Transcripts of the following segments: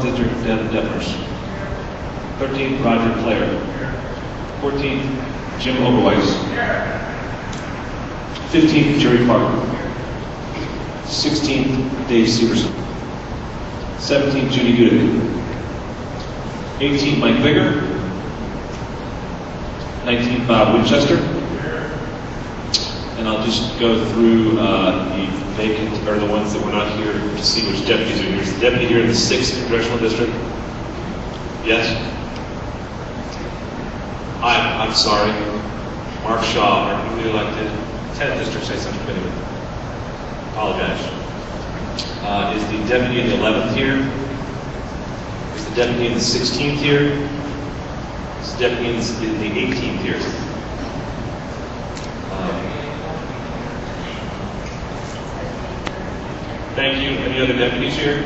District Deafers. 13th, Roger Clare. 14th, Jim Oberweiss. 15th, Jerry Parker. 16th, Dave Severson. 17th, Judy Gudick. 18th, Mike Vigor. 19th, Bob Winchester. And I'll just go through the vacant, or the ones that were not here to see which deputies are here. Is the deputy here in the 6th Congressional District? Yes? I'm sorry. Mark Shaw, our newly elected 10th District State Committee. Apologize. Is the deputy in the 11th here? Is the deputy in the 16th here? Is the deputy in the 18th here? Thank you. Any other deputies here?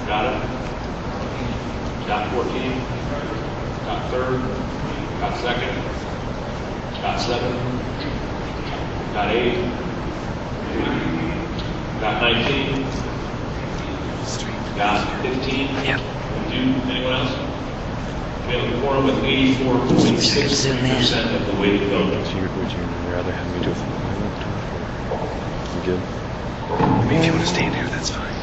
Got it? Got 14? Got 3rd? Got 2nd? Got 7th? Got 8? Got 19? Got 15? Yep. Anyone else? We have a quorum with 84.6% of the weighted vote. Would you rather have me do it? You good? I mean, if you want to stand here, that's fine.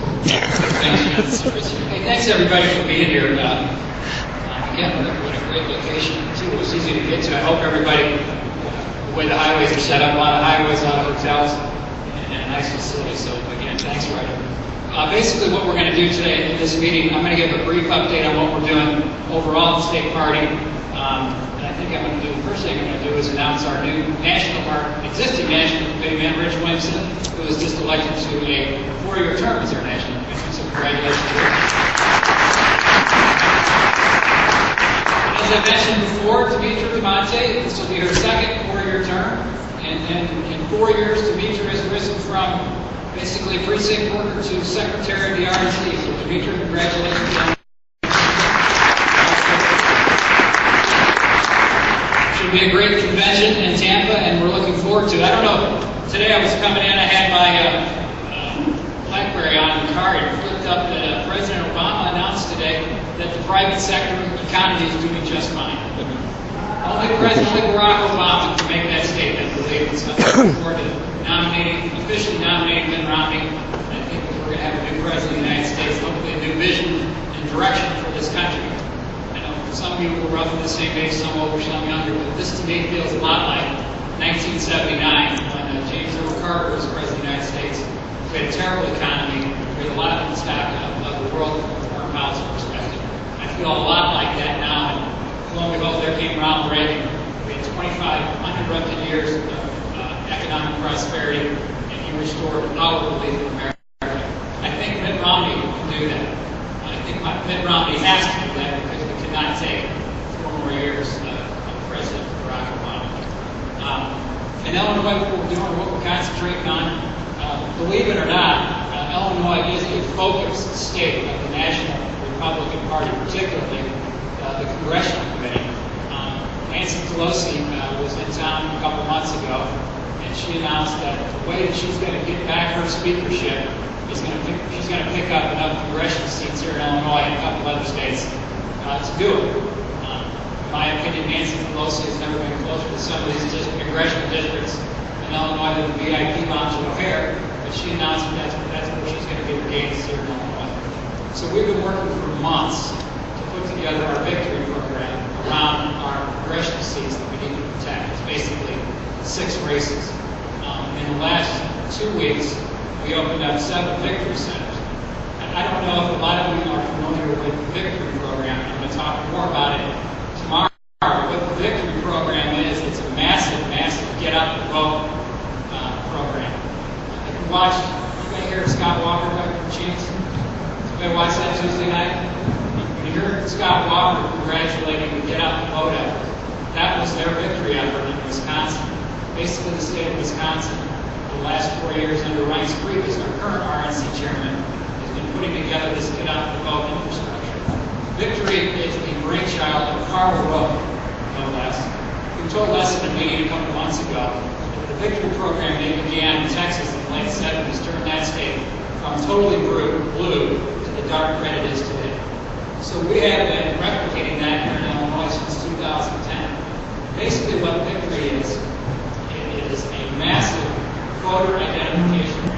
Hey, thanks everybody for being here. Again, what a great location too. It was easy to get to. I hope everybody, the way the highways are set up, a lot of highways, a lot of hotels, and a nice facility. So again, thanks, Ryder. Basically, what we're going to do today in this meeting, I'm going to give a brief update on what we're doing overall at the state party. And I think the first thing I'm going to do is announce our new existing national committee man, Rich Williamson, who was just elected to a 4-year term as our national committee. So congratulations, Rich. As I mentioned before, Demetra Monte, this will be her second 4-year term. And in 4 years, Demetra has risen from basically precinct worker to secretary of the RNC. So Demetra, congratulations. Should be a great convention in Tampa, and we're looking forward to it. I don't know, today I was coming in, I had my BlackBerry on the car and flipped up that President Obama announced today that the private sector economy is doing just fine. Only Barack Obama can make that statement. I believe it's nothing forward to officially nominating Mitt Romney. I think we're going to have a new president of the United States, hopefully a new vision and direction for this country. I know some of you were roughly the same age, some older, some younger, but this to me feels a lot like 1979 when James Earl Carter was president of the United States. We had a terrible economy. We had a lot of the stock of the world from a foreign policy perspective. I feel a lot like that now. And lo and behold, there came Ronald Reagan. We had 25 uninterrupted years of economic prosperity, and he restored our belief in America. I think Mitt Romney can do that. I think Mitt Romney has to do that because we cannot take 4 more years of President Barack Obama. In Illinois, what we're doing, what we're concentrating on, believe it or not, Illinois is a focused state of the National Republican Party, particularly the Congressional Committee. Nancy Pelosi was in town a couple months ago, and she announced that the way that she's going to get back her speakership is she's going to pick up enough congressional seats here in Illinois and a couple other states to do it. In my opinion, Nancy Pelosi has never been closer to some of these congressional districts in Illinois than the VIP lounge of O'Hare, but she announced that that's where she's going to get her gains here in Illinois. So we've been working for months to put together our victory program around our congressional seats that we need to protect. It's basically 6 races. In the last 2 weeks, we opened up 7 victory centers. And I don't know if a lot of you are familiar with the victory program. I'm going to talk more about it tomorrow. What the victory program is, it's a massive, massive get out the vote program. If you watched, you guys hear Scott Walker by chance? Somebody watch that Tuesday night? When you heard Scott Walker congratulating the get out the vote effort, that was their victory effort in Wisconsin. Basically, the state of Wisconsin, for the last 4 years under Reince Priebus, our current RNC chairman, has been putting together this get out the vote infrastructure. Victory is the brainchild of Carl Rowe, no less, who told us in a meeting a couple months ago that the victory program they began in Texas in the late 70s turned that state from totally blue to the dark red it is today. So we have been replicating that here in Illinois since 2010. Basically what victory is, it is a massive voter identification.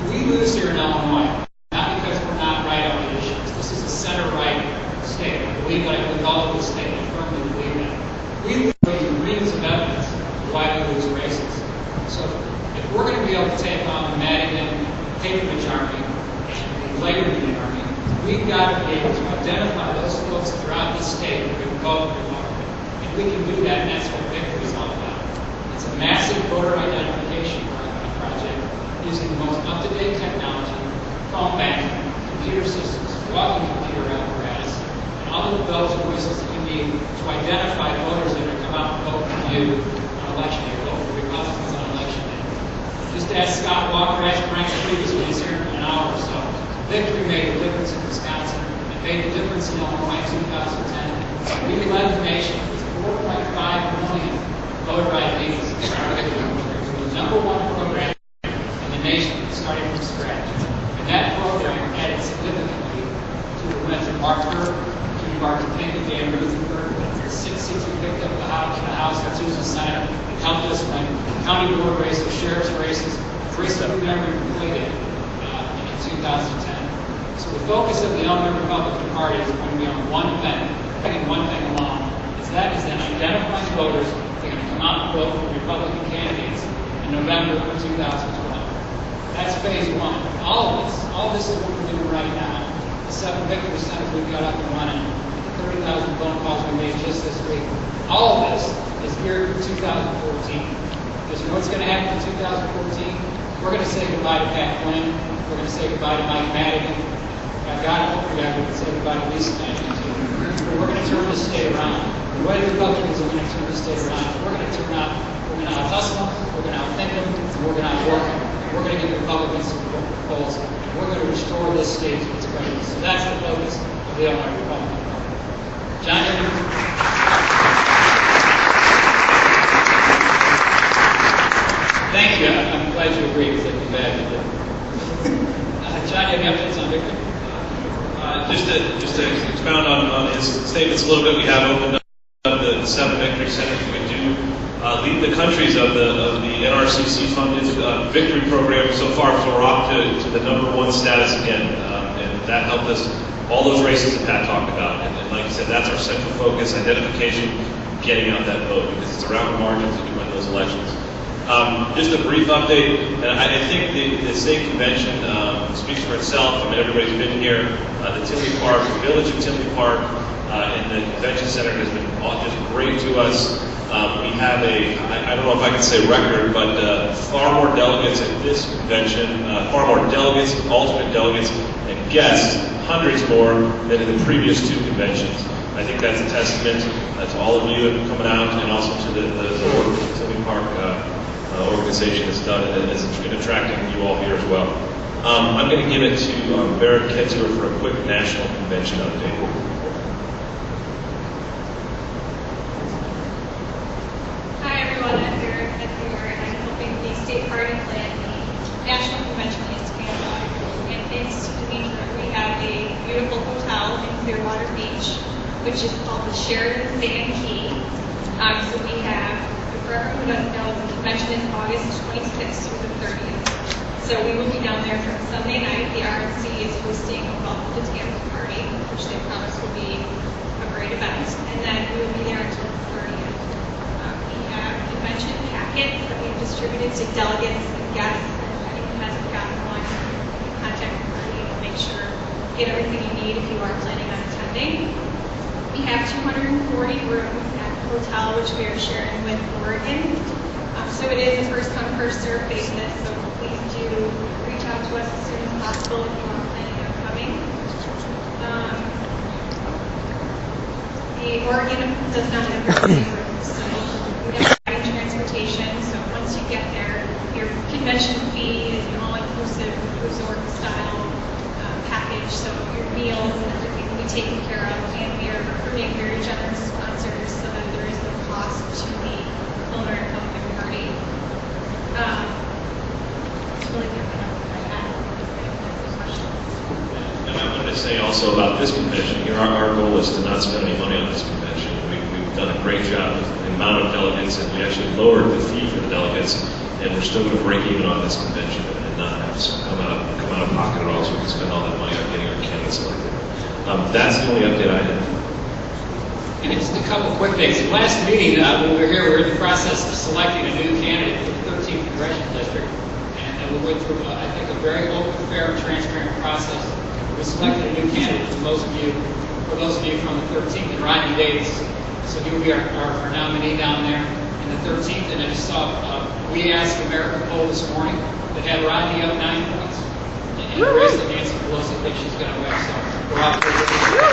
We lose here in Illinois, not because we're not right on the issues. This is a center-right state. I believe that with all of the state, I firmly believe that. We lose reams of evidence of why we lose races. So if we're going to be able to take on the Madigan patronage army and the labor union army, we've got to be able to identify those folks throughout the state who can vote Republican. And we can do that, and that's what victory is all about. It's a massive voter identification project using the most up-to-date technology, phone banking, computer systems, walking computer apparatus, and all of the bells and whistles that you need to identify voters that are going to come out and vote for you on election day, vote for Republicans on election day. Just ask Scott Walker, ask Frank previously, he's here in an hour or so. Victory made a difference in Wisconsin. It made a difference in Illinois in 2010. We led the nation with 4.5 million voter IDs. It was the #1 program in the nation, starting from scratch. And that program added significantly to the wins of Mark Burke, Judy Martin King, and Dan Rutherford. The 6 seats we picked up in the House and 2 in the Senate. It helped us win county board races, sheriff's races, races that we never even played in 2010. So the focus of the Illinois Republican Party is going to be on one event, taking one thing along. That is then identifying voters that are going to come out and vote for Republican candidates in November of 2012. That's phase 1. All of this is what we're doing right now. The 7 victory centers we've got up and running, 30,000 phone calls we made just this week. All of this is geared for 2014. Because you know what's going to happen in 2014? We're going to say goodbye to Pat Flynn. We're going to say goodbye to Mike Madigan. God, I hope we can say goodbye to Lisa Madigan too. But we're going to turn this state around. The way the Republicans are going to turn this state around, we're going to turn out, we're going to out-hustle them, we're going to out-think them, and we're going to out-work them. We're going to give the Republicans some polls, and we're going to restore this state to its greatness. So that's the focus of the Illinois Republican Party. John, thank you. I'm glad you agree, because I'd be bad if you didn't. John, you have any updates on victory? Just to expound on his statements a little bit, we have opened up the 7 victory centers. We do lead the countries of the NRCC funded victory program so far, so we're up to the #1 status again, and that helped us all those races that Pat talked about. And like you said, that's our central focus: identification, getting out that vote, because it's around the margins that you win those elections. Just a brief update, and I think the state convention speaks for itself. I mean, everybody's been here. The Tinley Park, the village of Tinley Park, and the convention center has been just great to us. We have I don't know if I can say record, but far more delegates at this convention, far more delegates, alternate delegates, and guests, hundreds more than in the previous 2 conventions. I think that's a testament to all of you coming out, and also to the work the Tinley Park organization has done in attracting you all here as well. I'm going to give it to Barrett Ketzer for a quick national convention update. Hi everyone, I'm Barrett Ketzer, and I'm helping the state party plan the national convention in Canada. And thanks to Demetra, we have a beautiful hotel in Clearwater Beach, which is called the Sheraton Sand Key. So we have, for everyone who doesn't know, the convention is August 26th through the 30th. So we will be down there from Sunday night. The RNC is hosting a Welcome to Tampa party, which they promise will be a great event. And then we will be there until the 30th. We have convention packets that we've distributed to delegates and guests. And if anyone hasn't gotten one, contact the party and make sure you get everything you need if you are planning on attending. We have 240 rooms at the hotel, which we are sharing with Oregon. So it is a first-come, first-served basis, so please do reach out to us as soon as possible if you are planning on coming. The Oregon does not have very many rooms, so we have providing transportation, so once you get there, your convention fee is an all-inclusive resort-style package, so your meals and everything will be taken care of, and we are recruiting very generous sponsors so that there is no cost to the owner of the party. It's really good. to say also about this convention, here our goal is to not spend any money on this convention. We've done a great job with the amount of delegates, and we actually lowered the fee for the delegates, and we're still going to break even on this convention and not have to come out of pocket at all, so we can spend all that money on getting our candidates elected. That's the only update I have. And just a couple quick things. Last meeting, when we were here, we were in the process of selecting a new candidate for the 13th Congressional District. And we went through, I think, a very open, fair, and transparent process. We selected a new candidate for those of you from the 13th, and Rodney Davis. So he will be our nominee down there in the 13th. And I just saw, we asked the American poll this morning that had Rodney up 9 points. And the rest of Nancy Pelosi thinks she's going to win. So we're off to a good start.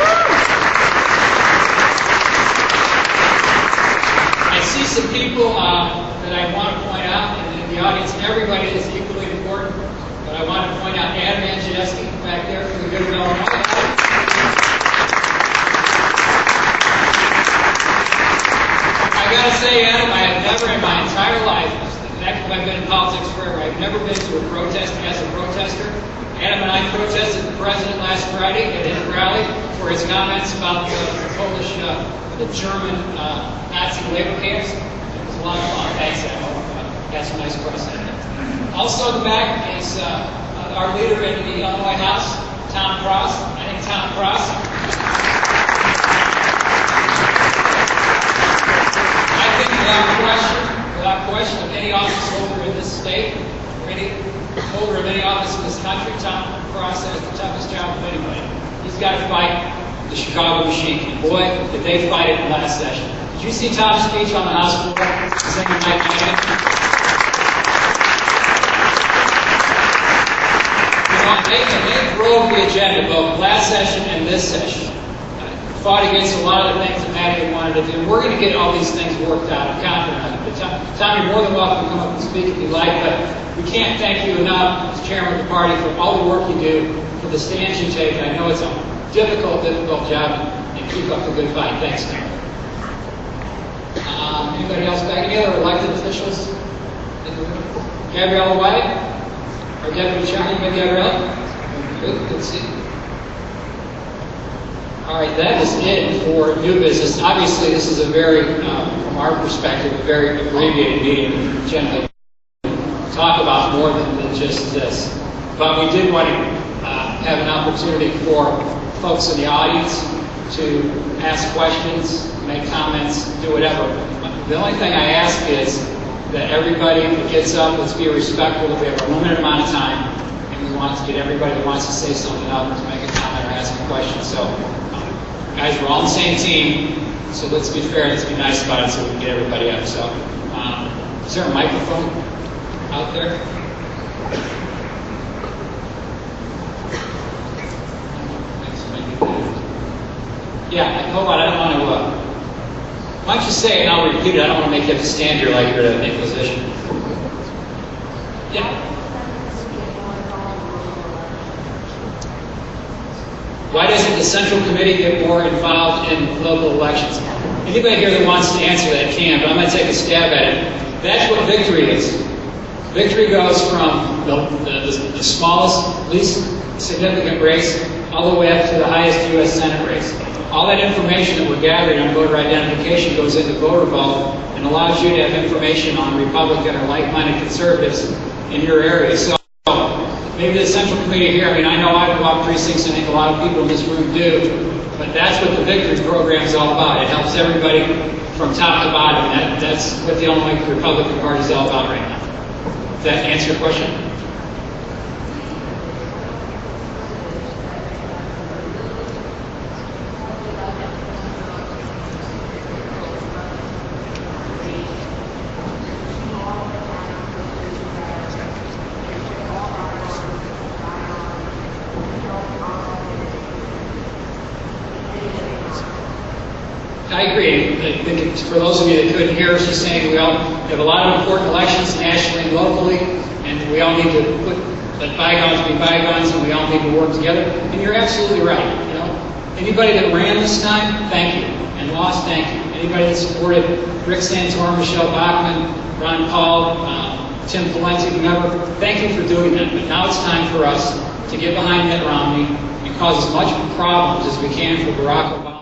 I see some people that I want to point out in the audience, and everybody is equally important, but I want to point out Adam Andrzejewski back there from the good of Illinois. I got to say, Adam, I have never in my entire life, actually I've been in politics forever, I've never been to a protest as a protester. Adam and I protested the president last Friday at his rally for his comments about the Polish, the German Nazi labor camps. It was a lot of fun. Thanks, Adam. Got some nice press in it. Also in the back is our leader in the Illinois House, Tom Cross. I think Tom Cross. I think without question, of any office holder in this state, or any holder of any office in this country, Tom Cross has the toughest job of anybody. He's got to fight the Chicago machine. And boy, did they fight it in the last session. Did you see Tom's speech on the House floor? They drove the agenda both last session and this session. Fought against a lot of the things that Matty wanted to do. And we're going to get all these things worked out. I'm confident on it. Tom, you're more than welcome to come up and speak if you like, but we can't thank you enough as chairman of the party for all the work you do, for the stands you take. I know it's a difficult job, and keep up the good fight. Thanks, Tom. Anybody else back? Any other elected officials? Gabriella White? Our deputy chairman, Gabriella? Good to see you. All right, that is it for new business. Obviously, this is a very, from our perspective, a very abbreviated meeting. We generally talk about more than just this. But we did want to have an opportunity for folks in the audience to ask questions, make comments, do whatever. The only thing I ask is that everybody that gets up, let's be respectful that we have a limited amount of time, and we want to get everybody that wants to say something up to make a comment or ask a question. So, guys, we're all on the same team, so let's be fair, let's be nice about it so we can get everybody up. So, is there a microphone out there? Yeah, hold on, I don't want to, why don't you say it and I'll repeat it. I don't want to make you have to stand here like you're at an inquisition. Yeah. Why doesn't the Central Committee get more involved in local elections? Anybody here that wants to answer that can, but I'm going to take a stab at it. That's what victory is. Victory goes from the smallest, least significant race all the way up to the highest U.S. Senate race. All that information that we're gathering on voter identification goes into voter vault and allows you to have information on Republican or like-minded conservatives in your area. So maybe the Central Committee here, I mean, I know I go out precincts, and I think a lot of people in this room do, but that's what the victory program is all about. It helps everybody from top to bottom. That's what the Illinois Republican Party is all about right now. Does that answer your question? I agree. I think for those of you that couldn't hear us, just saying we all have a lot of important elections nationally and locally, and we all need to let bygones be bygones, and we all need to work together. And you're absolutely right. You know, anybody that ran this time, thank you, and lost, thank you. Anybody that supported Rick Santorum, Michelle Bachmann, Ron Paul, Tim Pawlenty, whoever, thank you for doing that. But now it's time for us to get behind Mitt Romney and cause as much problems as we can for Barack Obama.